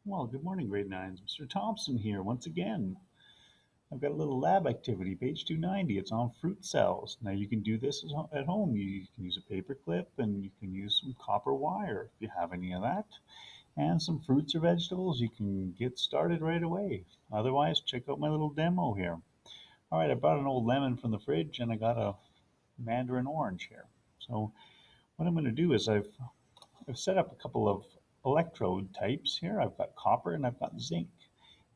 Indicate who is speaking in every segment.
Speaker 1: Well, good morning, grade nines. Mr. Thompson here once again. I've got a little lab activity, page 290. It's on fruit cells. Now you can do this at home. You can use a paper clip and you can use some copper wire if you have any of that. And some fruits or vegetables. You can get started right away. Otherwise, check out my little demo here. All right, I brought an old lemon from the fridge and I got a mandarin orange here. So what I'm going to do is I've set up a couple of electrode types here. I've got copper and I've got zinc.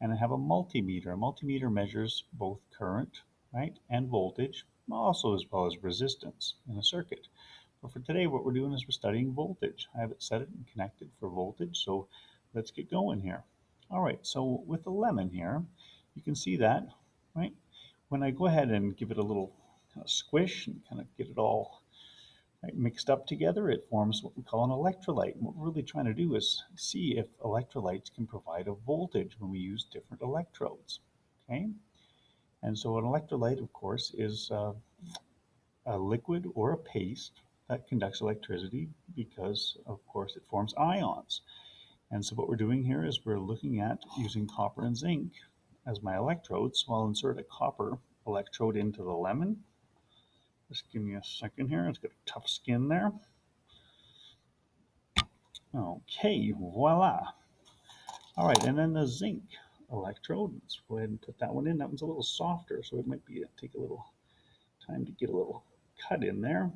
Speaker 1: And I have a multimeter. A multimeter measures both current, right, and voltage, also as well as resistance in a circuit. But for today, what we're doing is we're studying voltage. I have it set it and connected for voltage, so let's get going here. All right, so with the lemon here, you can see that, right? When I go ahead and give it a little kind of squish and kind of get it all right, mixed up together, it forms what we call an electrolyte. And what we're really trying to do is see if electrolytes can provide a voltage when we use different electrodes. Okay, and so an electrolyte, of course, is a liquid or a paste that conducts electricity because, of course, it forms ions. And so what we're doing here is we're looking at using copper and zinc as my electrodes. So I'll insert a copper electrode into the lemon. Just give me a second here. It's got a tough skin there. Okay, voila. All right, and then the zinc electrode. Let's go ahead and put that one in. That one's a little softer, so it might be take a little time to get a little cut in there.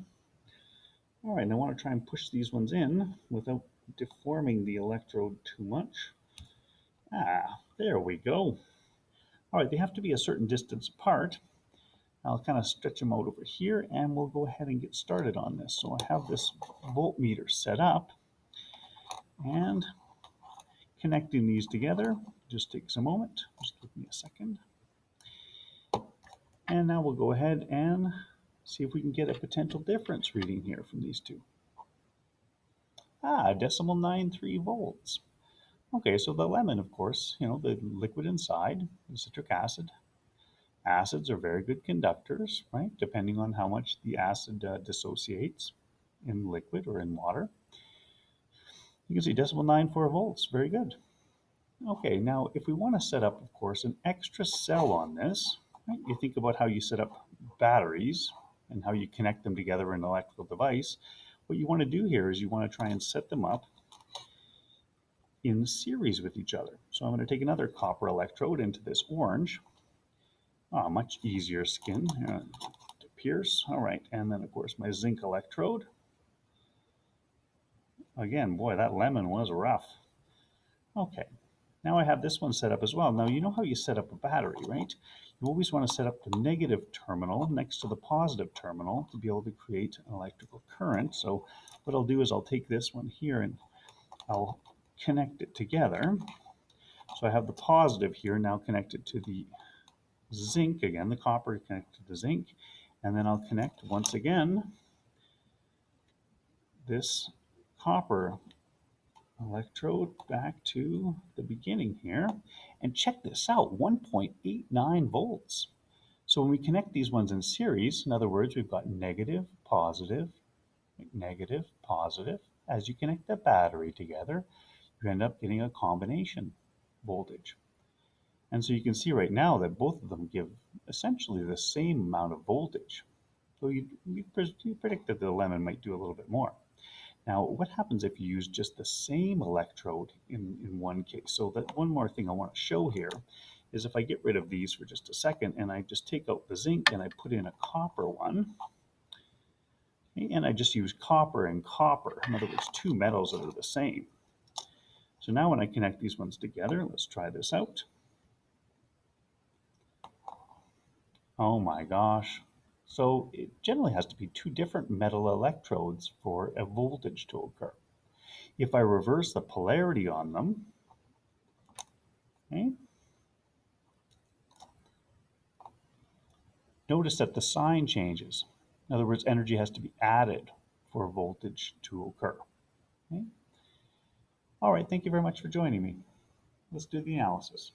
Speaker 1: All right, and I want to try and push these ones in without deforming the electrode too much. There we go. All right, they have to be a certain distance apart. I'll kind of stretch them out over here, and we'll go ahead and get started on this. So I have this voltmeter set up, and connecting these together just takes a moment. Just give me a second. And now we'll go ahead and see if we can get a potential difference reading here from these two. 0.93 volts. Okay, so the lemon, of course, the liquid inside, the citric acid. Acids are very good conductors, right? Depending on how much the acid dissociates in liquid or in water. You can see 0.94 volts, very good. Okay, now if we want to set up, of course, an extra cell on this, right? You think about how you set up batteries and how you connect them together in an electrical device. What you want to do here is you want to try and set them up in series with each other. So I'm going to take another copper electrode into this orange. Much easier skin to pierce. All right, and then of course my zinc electrode. Again, boy, that lemon was rough. Okay, now I have this one set up as well. Now you know how you set up a battery, right? You always want to set up the negative terminal next to the positive terminal to be able to create an electrical current. So what I'll do is I'll take this one here and I'll connect it together. So I have the positive here now connected to the zinc again, the copper connected to the zinc, and then I'll connect once again this copper electrode back to the beginning here. And check this out, 1.89 volts. So when we connect these ones in series, in other words, we've got negative, positive, negative, positive. As you connect the battery together, you end up getting a combination voltage. And so you can see right now that both of them give essentially the same amount of voltage. So you predict that the lemon might do a little bit more. Now, what happens if you use just the same electrode in one case? So that one more thing I want to show here is if I get rid of these for just a second and I just take out the zinc and I put in a copper one, and I just use copper and copper, in other words, two metals that are the same. So now when I connect these ones together, let's try this out. Oh my gosh. So it generally has to be two different metal electrodes for a voltage to occur. If I reverse the polarity on them, okay, notice that the sign changes. In other words, energy has to be added for voltage to occur. Okay? All right, thank you very much for joining me. Let's do the analysis.